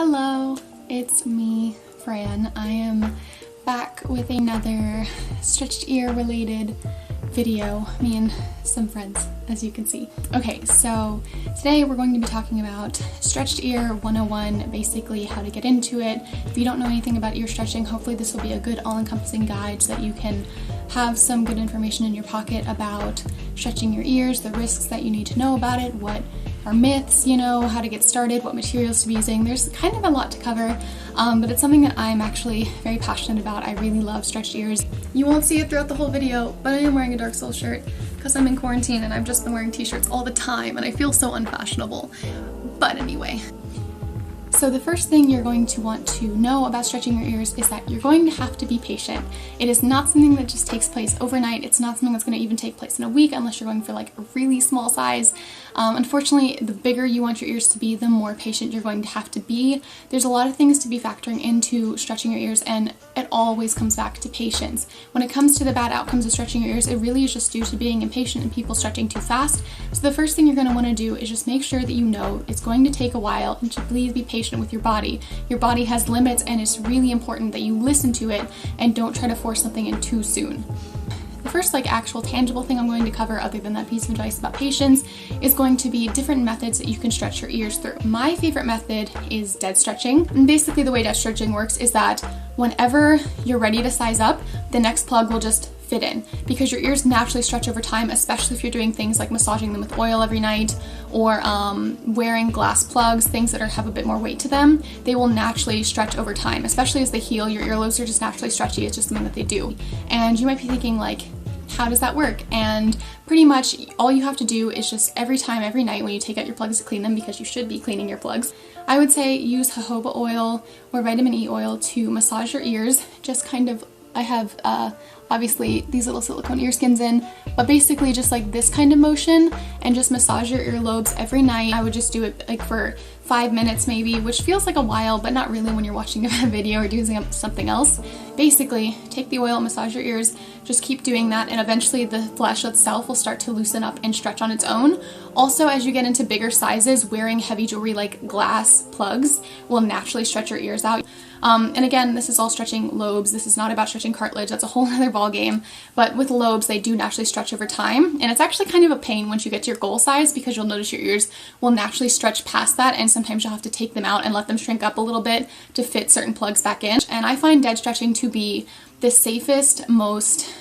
Hello, it's me, Fran. I am back with another stretched ear related video, me and some friends, as you can see. Okay, so today we're going to be talking about stretched ear 101, basically how to get into it. If you don't know anything about ear stretching, hopefully this will be a good all-encompassing guide so that you can have some good information in your pocket about stretching your ears, the risks that you need to know about it, what are myths, how to get started, what materials to be using. There's kind of a lot to cover, but it's something that I'm actually very passionate about. I really love stretched ears. You won't see it throughout the whole video, but I am wearing a dark soul shirt because I'm in quarantine and I've just been wearing t-shirts all the time and I feel so unfashionable. But anyway. So the first thing you're going to want to know about stretching your ears is that you're going to have to be patient. It is not something that just takes place overnight. It's not something that's going to even take place in a week unless you're going for like a really small size. Unfortunately, the bigger you want your ears to be, the more patient you're going to have to be. There's a lot of things to be factoring into stretching your ears, and it always comes back to patience. When it comes to the bad outcomes of stretching your ears, it really is just due to being impatient and people stretching too fast. So the first thing you're going to want to do is just make sure that you know it's going to take a while, and to please be patient with your body. Your body has limits, and it's really important that you listen to it and don't try to force something in too soon. The first actual tangible thing I'm going to cover, other than that piece of advice about patience, is going to be different methods that you can stretch your ears through. My favorite method is dead stretching. And basically the way dead stretching works is that whenever you're ready to size up, the next plug will just fit in, because your ears naturally stretch over time, especially if you're doing things like massaging them with oil every night or wearing glass plugs, things that have a bit more weight to them. They will naturally stretch over time, especially as they heal. Your earlobes are just naturally stretchy. It's just something that they do. And you might be thinking how does that work? And pretty much all you have to do is just every night when you take out your plugs to clean them, because you should be cleaning your plugs, I would say use jojoba oil or vitamin E oil to massage your ears. Just I have obviously these little silicone ear skins in, but basically just like this kind of motion, and just massage your earlobes every night. I would just do it for 5 minutes maybe, which feels like a while, but not really when you're watching a video or doing something else. Basically, take the oil, massage your ears, just keep doing that, and eventually the flesh itself will start to loosen up and stretch on its own. Also, as you get into bigger sizes, wearing heavy jewelry like glass plugs will naturally stretch your ears out. And again, this is all stretching lobes. This is not about stretching cartilage. That's a whole other ball game. But with lobes, they do naturally stretch over time. And it's actually kind of a pain once you get to your goal size, because you'll notice your ears will naturally stretch past that, and sometimes you'll have to take them out and let them shrink up a little bit to fit certain plugs back in. And I find dead stretching to be the safest, most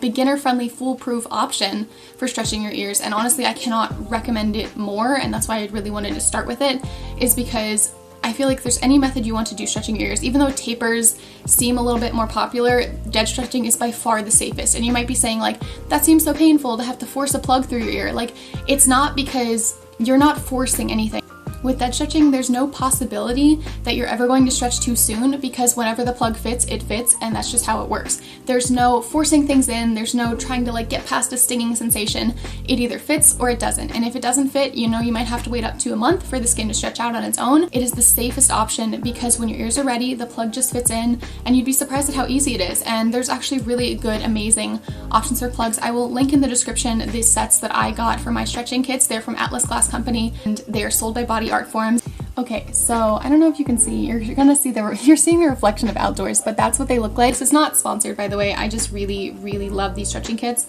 beginner-friendly, foolproof option for stretching your ears. And honestly, I cannot recommend it more, and that's why I really wanted to start with it, is because I feel like if there's any method you want to do stretching your ears, even though tapers seem a little bit more popular, dead stretching is by far the safest. And you might be saying that seems so painful to have to force a plug through your ear. It's not, because you're not forcing anything. With dead stretching, there's no possibility that you're ever going to stretch too soon, because whenever the plug fits, it fits, and that's just how it works. There's no forcing things in, there's no trying to get past a stinging sensation. It either fits or it doesn't. And if it doesn't fit, you might have to wait up to a month for the skin to stretch out on its own. It is the safest option, because when your ears are ready, the plug just fits in, and you'd be surprised at how easy it is. And there's actually really good, amazing options for plugs. I will link in the description the sets that I got for my stretching kits. They're from Atlas Glass Company, and they are sold by Body Art Forms. Okay, so I don't know if you can see, you're gonna see you're seeing the reflection of outdoors, but that's what they look like. This is not sponsored, by the way. I just really, really love these stretching kits.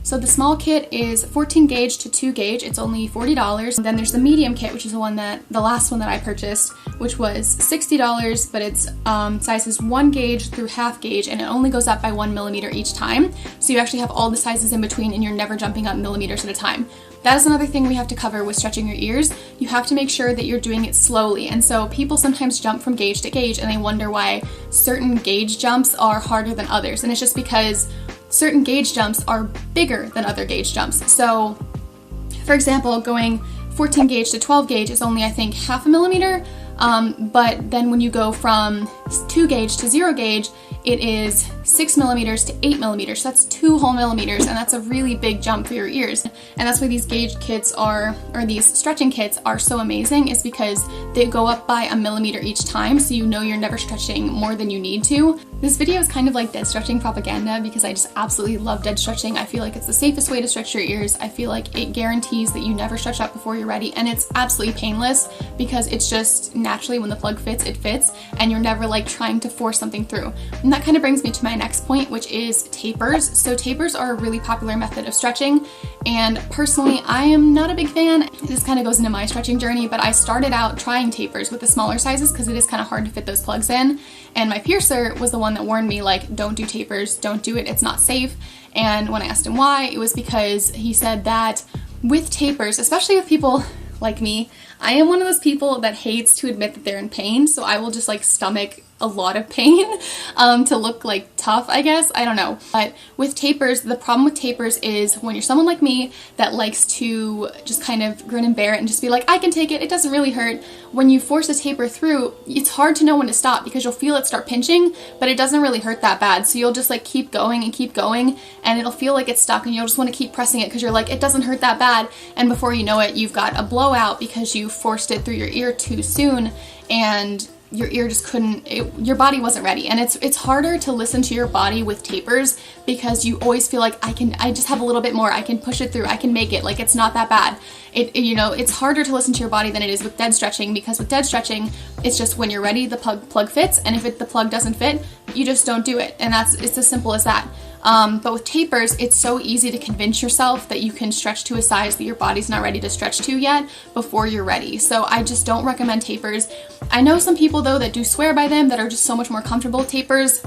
So the small kit is 14 gauge to 2 gauge. It's only $40. And then there's the medium kit, which is the last one that I purchased, which was $60, but it's sizes 1 gauge through half gauge, and it only goes up by 1 millimeter each time. So you actually have all the sizes in between, and you're never jumping up millimeters at a time. That is another thing we have to cover with stretching your ears. You have to make sure that you're doing it slowly. And so people sometimes jump from gauge to gauge, and they wonder why certain gauge jumps are harder than others. And it's just because certain gauge jumps are bigger than other gauge jumps. So, for example, going 14 gauge to 12 gauge is only, I think, half a millimeter. But then when you go from 2 gauge to 0 gauge, it is 6 millimeters to 8 millimeters. So that's 2 whole millimeters, and that's a really big jump for your ears. And that's why these gauge kits are, or these stretching kits are so amazing, is because they go up by a millimeter each time, so you know you're never stretching more than you need to. This video is kind of like dead stretching propaganda because I just absolutely love dead stretching. I feel like it's the safest way to stretch your ears. I feel like it guarantees that you never stretch out before you're ready, and it's absolutely painless because it's just naturally when the plug fits, it fits, and you're never like trying to force something through. And that kind of brings me to my next point, which is tapers. So tapers are a really popular method of stretching, and personally I am not a big fan. This kind of goes into my stretching journey, but I started out trying tapers with the smaller sizes because it is kind of hard to fit those plugs in, and my piercer was the one that warned me, like, don't do tapers, don't do it, it's not safe. And when I asked him why, it was because he said that with tapers, especially with people like me, I am one of those people that hates to admit that they're in pain, so I will just like stomach a lot of pain to look like tough, I guess. I don't know. But with tapers, the problem with tapers is when you're someone like me that likes to just kind of grin and bear it and just be like, I can take it, it doesn't really hurt. When you force a taper through, it's hard to know when to stop because you'll feel it start pinching, but it doesn't really hurt that bad. So you'll just like keep going, and it'll feel like it's stuck, and you'll just want to keep pressing it because you're like, it doesn't hurt that bad. And before you know it, you've got a blowout because you forced it through your ear too soon, and your ear just your body wasn't ready. And it's harder to listen to your body with tapers because you always feel like I just have a little bit more, I can push it through, I can make it, like it's not that bad. It's harder to listen to your body than it is with dead stretching, because with dead stretching, it's just when you're ready, the plug fits, and if the plug doesn't fit, you just don't do it. And it's as simple as that. But with tapers, it's so easy to convince yourself that you can stretch to a size that your body's not ready to stretch to yet before you're ready. So I just don't recommend tapers. I know some people though that do swear by them, that are just so much more comfortable with tapers.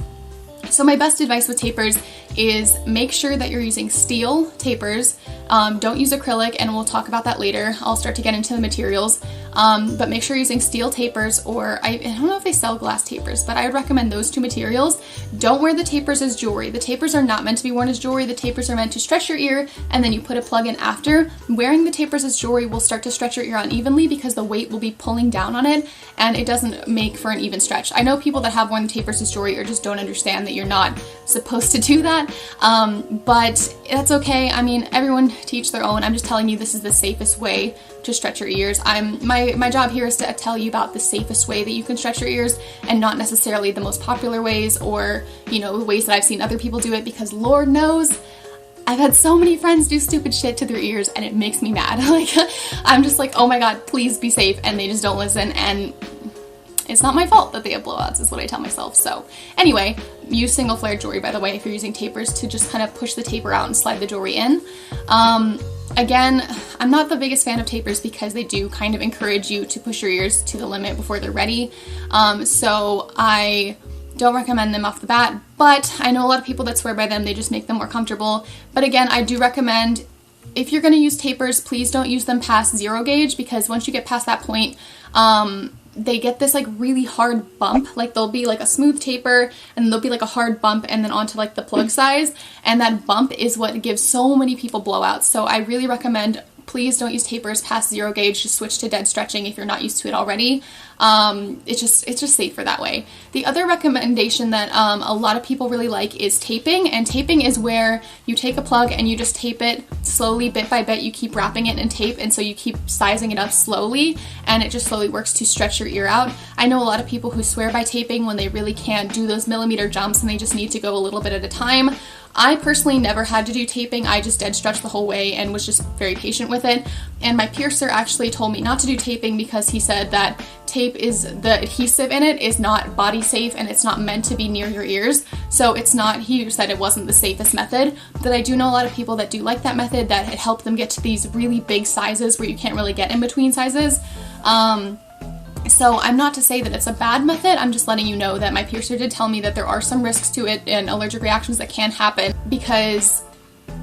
So my best advice with tapers is make sure that you're using steel tapers. Don't use acrylic, and we'll talk about that later. I'll start to get into the materials. But make sure you're using steel tapers, or I don't know if they sell glass tapers, but I would recommend those two materials. Don't wear the tapers as jewelry. The tapers are not meant to be worn as jewelry. The tapers are meant to stretch your ear, and then you put a plug in after. Wearing the tapers as jewelry will start to stretch your ear unevenly because the weight will be pulling down on it, and it doesn't make for an even stretch. I know people that have worn the tapers as jewelry or just don't understand that you're not supposed to do that, but that's okay. I mean, everyone to each their own. I'm just telling you this is the safest way to stretch your ears. My job here is to tell you about the safest way that you can stretch your ears, and not necessarily the most popular ways, or the ways that I've seen other people do it, because Lord knows I've had so many friends do stupid shit to their ears, and it makes me mad. Like, I'm just like, oh my god, please be safe, and they just don't listen, and it's not my fault that they have blowouts, is what I tell myself. So anyway, use single flare jewelry, by the way, if you're using tapers, to just kind of push the taper out and slide the jewelry in. Again, I'm not the biggest fan of tapers because they do kind of encourage you to push your ears to the limit before they're ready. So I don't recommend them off the bat, but I know a lot of people that swear by them. They just make them more comfortable. But again, I do recommend, if you're going to use tapers, please don't use them past 0 gauge, because once you get past that point, they get this like really hard bump. Like there'll be like a smooth taper, and there'll be like a hard bump, and then onto like the plug size, and that bump is what gives so many people blowouts. So I really recommend, please don't use tapers past 0 gauge. Just switch to dead stretching if you're not used to it already. It's just safer that way. The other recommendation that a lot of people really like is taping, and taping is where you take a plug and you just tape it slowly, bit by bit. You keep wrapping it in tape, and so you keep sizing it up slowly, and it just slowly works to stretch your ear out. I know a lot of people who swear by taping when they really can't do those millimeter jumps and they just need to go a little bit at a time. I personally never had to do taping. I just dead stretched the whole way and was just very patient with it. And my piercer actually told me not to do taping because he said that tape the adhesive in it is not body safe, and it's not meant to be near your ears. So it's not, he said it wasn't the safest method. But I do know a lot of people that do like that method, that it helped them get to these really big sizes where you can't really get in between sizes. So I'm not to say that it's a bad method, I'm just letting you know that my piercer did tell me that there are some risks to it and allergic reactions that can happen because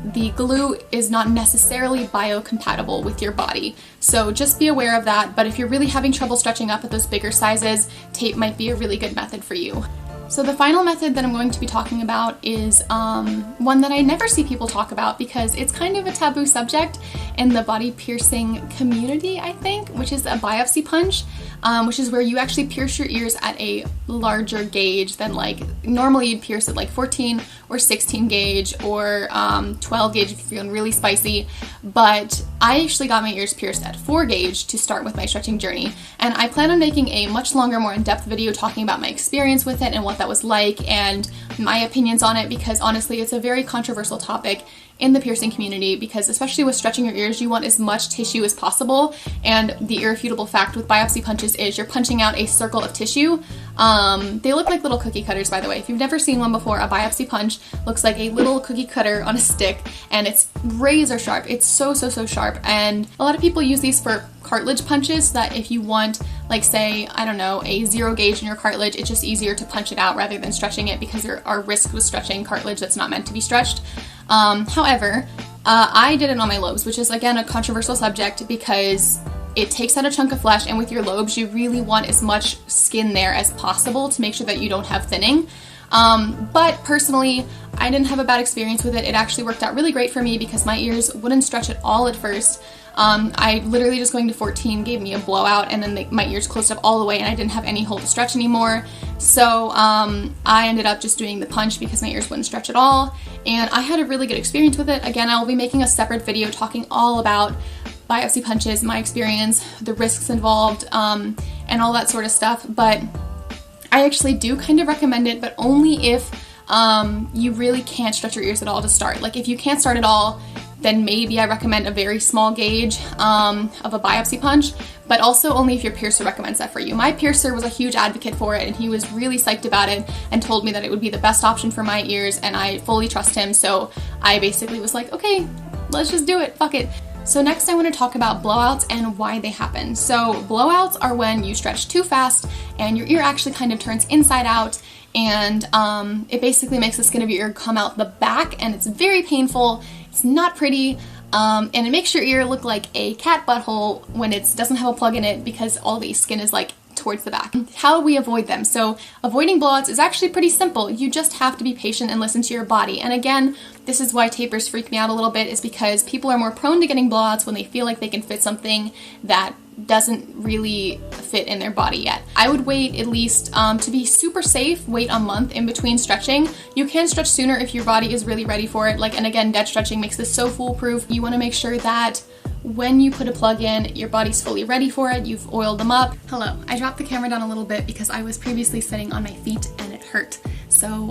the glue is not necessarily biocompatible with your body. So just be aware of that, but if you're really having trouble stretching up at those bigger sizes, tape might be a really good method for you. So the final method that I'm going to be talking about is one that I never see people talk about because it's kind of a taboo subject in the body piercing community, I think, which is a biopsy punch. which is where you actually pierce your ears at a larger gauge than like normally you'd pierce at like 14 or 16 gauge or 12 gauge if you're feeling really spicy. But I actually got my ears pierced at 4 gauge to start with my stretching journey, and I plan on making a much longer, more in-depth video talking about my experience with it and what that was like and my opinions on it, because honestly it's a very controversial topic in the piercing community, because especially with stretching your ears, you want as much tissue as possible, and the irrefutable fact with biopsy punches is you're punching out a circle of tissue. They look like little cookie cutters, by the way. If you've never seen one before, a biopsy punch looks like a little cookie cutter on a stick, and it's razor sharp. It's so sharp, and a lot of people use these for cartilage punches, so that if you want, like say, I don't know, a 0 gauge in your cartilage, it's just easier to punch it out rather than stretching it, because there are risks with stretching cartilage that's not meant to be stretched. However, I did it on my lobes, which is again a controversial subject because it takes out a chunk of flesh, and with your lobes you really want as much skin there as possible to make sure that you don't have thinning. But personally, I didn't have a bad experience with it. It actually worked out really great for me because my ears wouldn't stretch at all at first. I literally just going to 14 gave me a blowout, and then my ears closed up all the way and I didn't have any hole to stretch anymore. So I ended up just doing the punch because my ears wouldn't stretch at all, and I had a really good experience with it. Again, I will be making a separate video talking all about biopsy punches, my experience, the risks involved, and all that sort of stuff. But I actually do kind of recommend it, but only if you really can't stretch your ears at all to start. Like if you can't start at all, then maybe I recommend a very small gauge of a biopsy punch, but also only if your piercer recommends that for you. My piercer was a huge advocate for it, and he was really psyched about it and told me that it would be the best option for my ears, and I fully trust him. So I basically was like, okay, let's just do it, fuck it. So next I want to talk about blowouts and why they happen. So blowouts are when you stretch too fast and your ear actually kind of turns inside out, and it basically makes the skin of your ear come out the back, and it's very painful. It's not pretty, and it makes your ear look like a cat butthole when it doesn't have a plug in it, because all the skin is like towards the back. How do we avoid them? So avoiding blowouts is actually pretty simple. You just have to be patient and listen to your body. And again, this is why tapers freak me out a little bit, is because people are more prone to getting blowouts when they feel like they can fit something that doesn't really fit in their body yet. I would wait at least, to be super safe, wait a month in between stretching. You can stretch sooner if your body is really ready for it. And again, Deadstretching makes this so foolproof. You want to make sure that when you put a plug in, your body's fully ready for it, you've oiled them up. Hello, I dropped the camera down a little bit because I was previously sitting on my feet and it hurt. So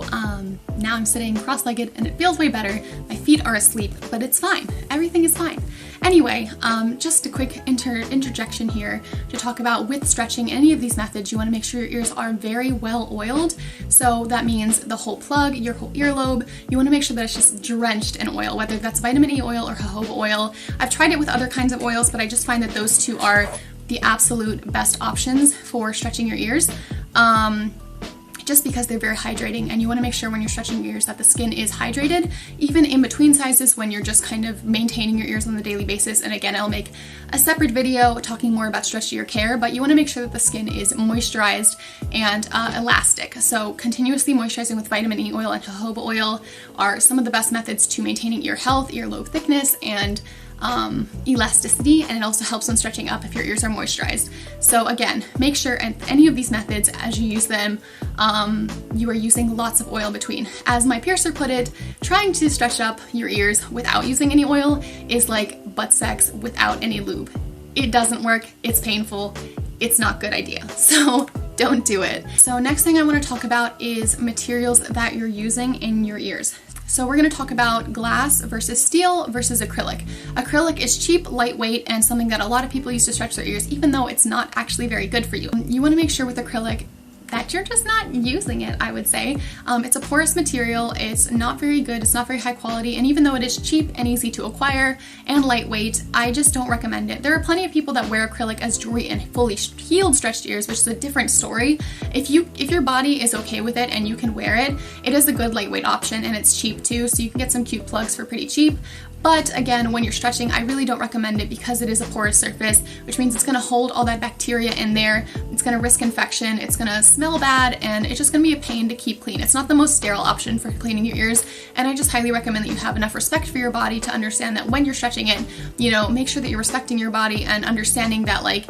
now I'm sitting cross-legged and it feels way better. My feet are asleep, but it's fine. Everything is fine. Anyway, just a quick interjection here to talk about with stretching any of these methods, you want to make sure your ears are very well oiled. So that means the whole plug, your whole earlobe, you want to make sure that it's just drenched in oil, whether that's vitamin E oil or jojoba oil. I've tried it with other kinds of oils, but I just find that those two are the absolute best options for stretching your ears. Just because they're very hydrating, and you want to make sure when you're stretching your ears that the skin is hydrated, even in between sizes when you're just kind of maintaining your ears on a daily basis. And again, I'll make a separate video talking more about stretch ear care, but you want to make sure that the skin is moisturized and elastic. So continuously moisturizing with vitamin E oil and jojoba oil are some of the best methods to maintaining ear health, earlobe thickness, and elasticity, and it also helps when stretching up if your ears are moisturized. So again, make sure at any of these methods, as you use them, you are using lots of oil between. As my piercer put it, trying to stretch up your ears without using any oil is like butt sex without any lube. It doesn't work, it's painful, it's not a good idea. So don't do it. So next thing I want to talk about is materials that you're using in your ears. So we're going to talk about glass versus steel versus acrylic. Acrylic is cheap, lightweight, and something that a lot of people use to stretch their ears, even though it's not actually very good for you. You want to make sure with acrylic that you're just not using it, I would say. It's a porous material, it's not very good, it's not very high quality, and even though it is cheap and easy to acquire and lightweight, I just don't recommend it. There are plenty of people that wear acrylic as jewelry and fully healed stretched ears, which is a different story. If your body is okay with it and you can wear it, it is a good lightweight option, and it's cheap too, so you can get some cute plugs for pretty cheap. But again, when you're stretching, I really don't recommend it because it is a porous surface, which means it's going to hold all that bacteria in there. It's going to risk infection. It's going to smell bad, and it's just going to be a pain to keep clean. It's not the most sterile option for cleaning your ears, and I just highly recommend that you have enough respect for your body to understand that when you're stretching it, you know, make sure that you're respecting your body and understanding that, like,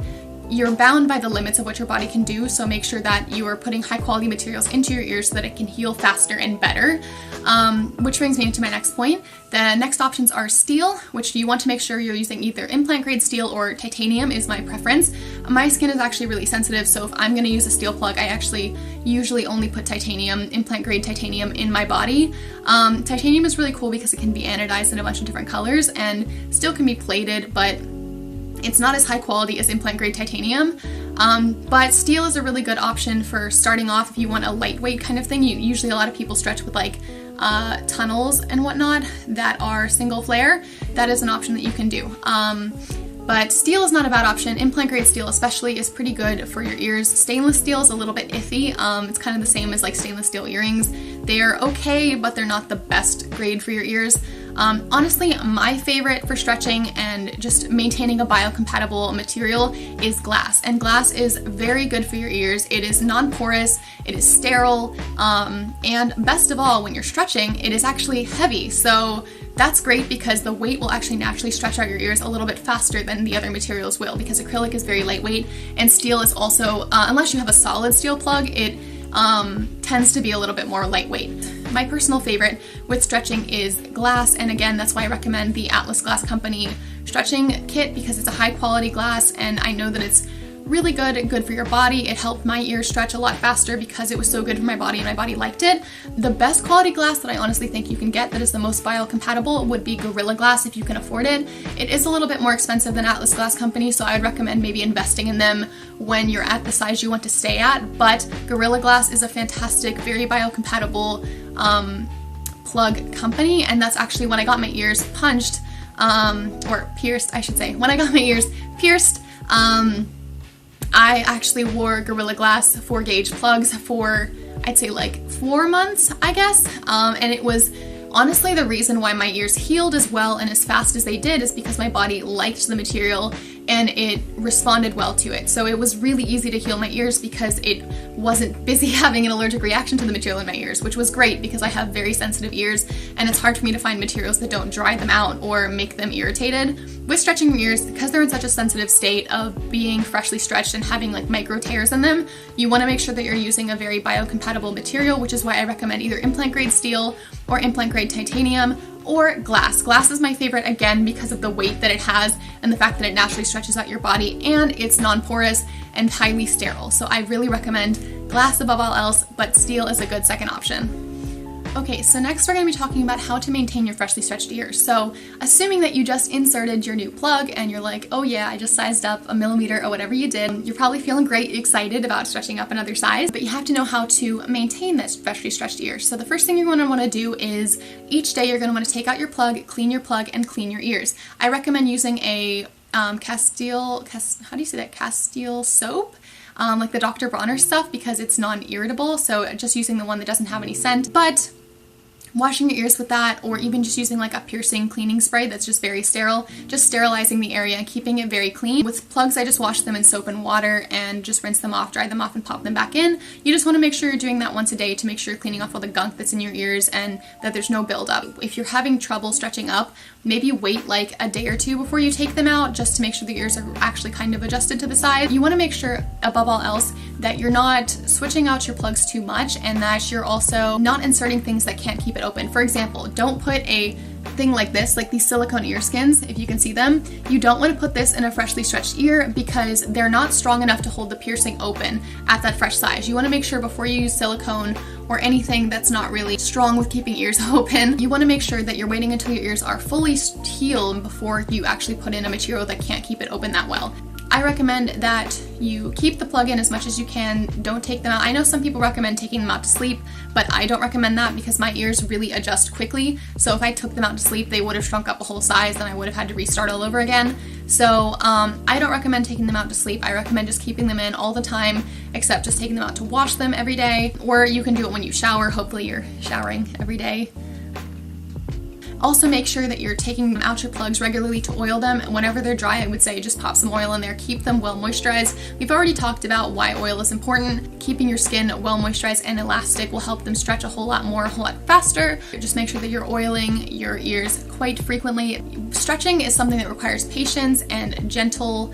you're bound by the limits of what your body can do, so make sure that you are putting high quality materials into your ears so that it can heal faster and better. Which brings me into my next point. The next options are steel, which you want to make sure you're using either implant grade steel or titanium is my preference. My skin is actually really sensitive, so if I'm going to use a steel plug, I actually usually only put titanium, implant grade titanium, in my body. Titanium is really cool because it can be anodized in a bunch of different colors, and steel can be plated, but it's not as high quality as implant grade titanium. But steel is a really good option for starting off if you want a lightweight kind of thing. Usually a lot of people stretch with like tunnels and whatnot that are single flare. That is an option that you can do. But steel is not a bad option. Implant grade steel especially is pretty good for your ears. Stainless steel is a little bit iffy. It's kind of the same as like stainless steel earrings. They're okay, but they're not the best grade for your ears. Honestly, my favorite for stretching and just maintaining a biocompatible material is glass. And glass is very good for your ears. It is non-porous, it is sterile, and best of all, when you're stretching, it is actually heavy. So that's great because the weight will actually naturally stretch out your ears a little bit faster than the other materials will, because acrylic is very lightweight, and steel is also, unless you have a solid steel plug, it tends to be a little bit more lightweight. My personal favorite with stretching is glass, and again, that's why I recommend the Atlas Glass Company stretching kit, because it's a high quality glass and I know that it's really good for your body. It helped my ears stretch a lot faster because it was so good for my body and my body liked it. The best quality glass that I honestly think you can get that is the most biocompatible would be Gorilla Glass if you can afford it. It is a little bit more expensive than Atlas Glass Company, so I'd recommend maybe investing in them when you're at the size you want to stay at, but Gorilla Glass is a fantastic, very biocompatible plug company, and that's actually when I got my ears punched, or pierced, I should say. When I got my ears pierced, I actually wore Gorilla Glass 4-gauge plugs for, I'd say like 4 months, I guess, and it was honestly the reason why my ears healed as well and as fast as they did is because my body liked the material and it responded well to it. So it was really easy to heal my ears because it wasn't busy having an allergic reaction to the material in my ears, which was great because I have very sensitive ears and it's hard for me to find materials that don't dry them out or make them irritated. With stretching your ears, because they're in such a sensitive state of being freshly stretched and having like micro tears in them, you want to make sure that you're using a very biocompatible material, which is why I recommend either implant grade steel or implant grade titanium or glass. Glass is my favorite, again, because of the weight that it has and the fact that it naturally stretches out your body, and it's non-porous and highly sterile. So I really recommend glass above all else, but steel is a good second option. Okay, so next we're going to be talking about how to maintain your freshly stretched ears. So assuming that you just inserted your new plug and you're like, oh yeah, I just sized up a millimeter or whatever you did, you're probably feeling great, excited about stretching up another size, but you have to know how to maintain this freshly stretched ear. So the first thing you're going to want to do is each day you're going to want to take out your plug, and clean your ears. I recommend using a Castile soap, like the Dr. Bronner stuff, because it's non-irritable, so just using the one that doesn't have any scent. But washing your ears with that, or even just using like a piercing cleaning spray that's just very sterile, just sterilizing the area and keeping it very clean. With plugs, I just wash them in soap and water and just rinse them off, dry them off, and pop them back in. You just want to make sure you're doing that once a day to make sure you're cleaning off all the gunk that's in your ears and that there's no buildup. If you're having trouble stretching up, maybe wait like a day or two before you take them out, just to make sure the ears are actually kind of adjusted to the side. You want to make sure, above all else, that you're not switching out your plugs too much and that you're also not inserting things that can't keep it open. For example, don't put a thing like this, like these silicone ear skins, if you can see them. You don't want to put this in a freshly stretched ear because they're not strong enough to hold the piercing open at that fresh size. You want to make sure before you use silicone or anything that's not really strong with keeping ears open, you want to make sure that you're waiting until your ears are fully healed before you actually put in a material that can't keep it open that well. I recommend that you keep the plug in as much as you can. Don't take them out. I know some people recommend taking them out to sleep, but I don't recommend that because my ears really adjust quickly. So if I took them out to sleep, they would have shrunk up a whole size and I would have had to restart all over again. So I don't recommend taking them out to sleep. I recommend just keeping them in all the time, except just taking them out to wash them every day, or you can do it when you shower. Hopefully you're showering every day. Also make sure that you're taking out your plugs regularly to oil them. Whenever they're dry, I would say just pop some oil in there, keep them well moisturized. We've already talked about why oil is important. Keeping your skin well moisturized and elastic will help them stretch a whole lot more, a whole lot faster. Just make sure that you're oiling your ears quite frequently. Stretching is something that requires patience and gentle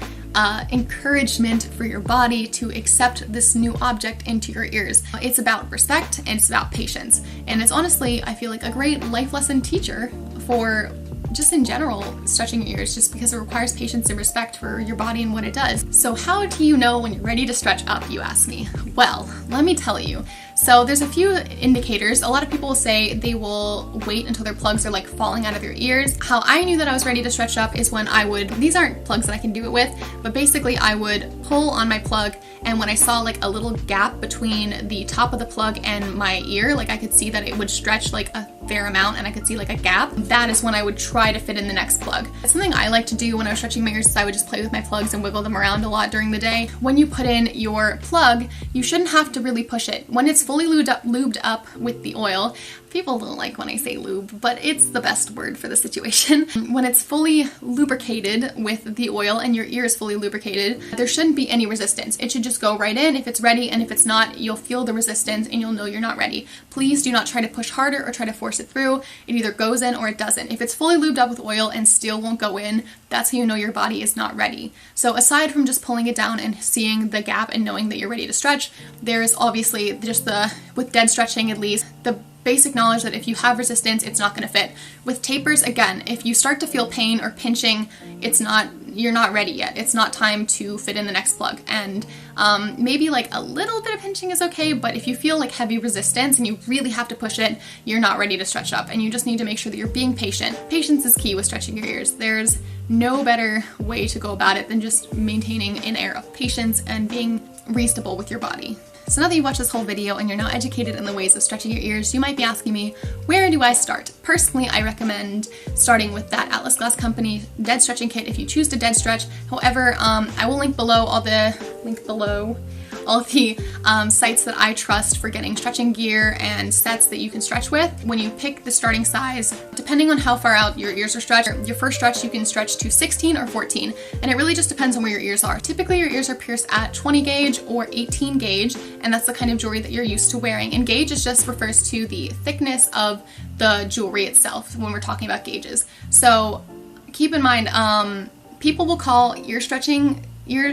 encouragement for your body to accept this new object into your ears. It's about respect and it's about patience. And it's honestly, I feel like, a great life lesson teacher for just in general stretching your ears, just because it requires patience and respect for your body and what it does. So how do you know when you're ready to stretch up, you ask me? Well, let me tell you. So there's a few indicators. A lot of people will say they will wait until their plugs are like falling out of their ears. How I knew that I was ready to stretch up is when I would, these aren't plugs that I can do it with, but basically I would pull on my plug, and when I saw like a little gap between the top of the plug and my ear, like I could see that it would stretch like a fair amount and I could see like a gap, that is when I would try to fit in the next plug. Something I like to do when I was stretching my ears is I would just play with my plugs and wiggle them around a lot during the day. When you put in your plug, you shouldn't have to really push it. When it's fully lubed up with the oil, people don't like when I say lube, but it's the best word for the situation. When it's fully lubricated with the oil and your ear is fully lubricated, there shouldn't be any resistance. It should just go right in if it's ready, and if it's not, you'll feel the resistance and you'll know you're not ready. Please do not try to push harder or try to force it through. It either goes in or it doesn't. If it's fully lubed up with oil and still won't go in, that's how you know your body is not ready. So aside from just pulling it down and seeing the gap and knowing that you're ready to stretch, there's obviously just with dead stretching at least, the basic knowledge that if you have resistance, it's not going to fit. With tapers, again, if you start to feel pain or pinching, you're not ready yet. It's not time to fit in the next plug. And maybe like a little bit of pinching is okay, but if you feel like heavy resistance and you really have to push it, you're not ready to stretch up, and you just need to make sure that you're being patient. Patience is key with stretching your ears. There's no better way to go about it than just maintaining an air of patience and being reasonable with your body. So now that you watched this whole video and you're now educated in the ways of stretching your ears, you might be asking me, where do I start? Personally, I recommend starting with that Atlas Glass Company dead stretching kit if you choose to dead stretch. However, I will link below all the sites that I trust for getting stretching gear and sets that you can stretch with. When you pick the starting size, depending on how far out your ears are stretched, your first stretch you can stretch to 16 or 14, and it really just depends on where your ears are. Typically your ears are pierced at 20 gauge or 18 gauge, and that's the kind of jewelry that you're used to wearing. And gauge just refers to the thickness of the jewelry itself when we're talking about gauges. So keep in mind, people will call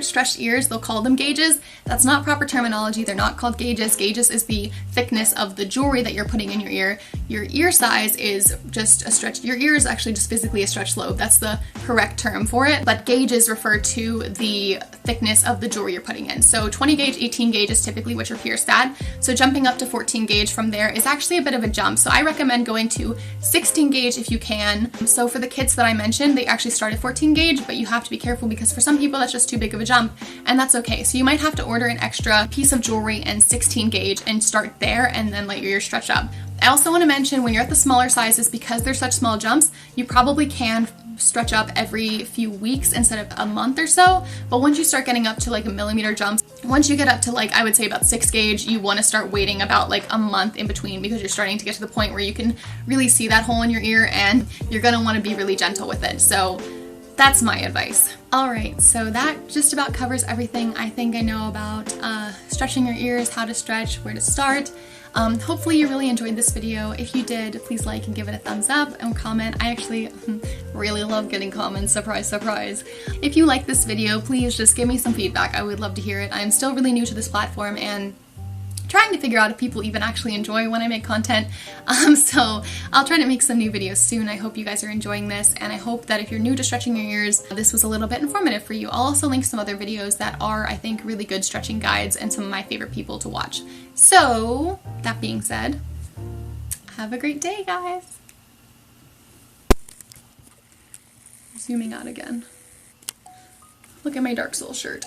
stretched ears, they'll call them gauges. That's not proper terminology. They're not called gauges. Gauges is the thickness of the jewelry that you're putting in your ear. Your ear size is just a stretch. Your ear is actually just physically a stretched lobe. That's the correct term for it. But gauges refer to the thickness of the jewelry you're putting in. So 20 gauge, 18 gauge is typically what you're pierced at. So jumping up to 14 gauge from there is actually a bit of a jump. So I recommend going to 16 gauge if you can. So for the kits that I mentioned, they actually start at 14 gauge, but you have to be careful because for some people that's just too big of a jump, and that's okay. So you might have to order an extra piece of jewelry in 16 gauge and start there and then let your ears stretch up. I also want to mention, when you're at the smaller sizes, because they're such small jumps, you probably can stretch up every few weeks instead of a month or so. But once you start getting up to like a millimeter jumps, once you get up to like, I would say about 6 gauge, you want to start waiting about like a month in between, because you're starting to get to the point where you can really see that hole in your ear and you're going to want to be really gentle with it. So that's my advice. Alright, so that just about covers everything I think I know about stretching your ears, how to stretch, where to start. Hopefully you really enjoyed this video. If you did, please like and give it a thumbs up and comment. I actually really love getting comments, surprise, surprise. If you like this video, please just give me some feedback. I would love to hear it. I'm still really new to this platform and trying to figure out if people even actually enjoy when I make content. So I'll try to make some new videos soon. I hope you guys are enjoying this, and I hope that if you're new to stretching your ears, this was a little bit informative for you. I'll also link some other videos that are, I think, really good stretching guides and some of my favorite people to watch. So that being said, have a great day, guys. Zooming out again. Look at my Dark Soul shirt.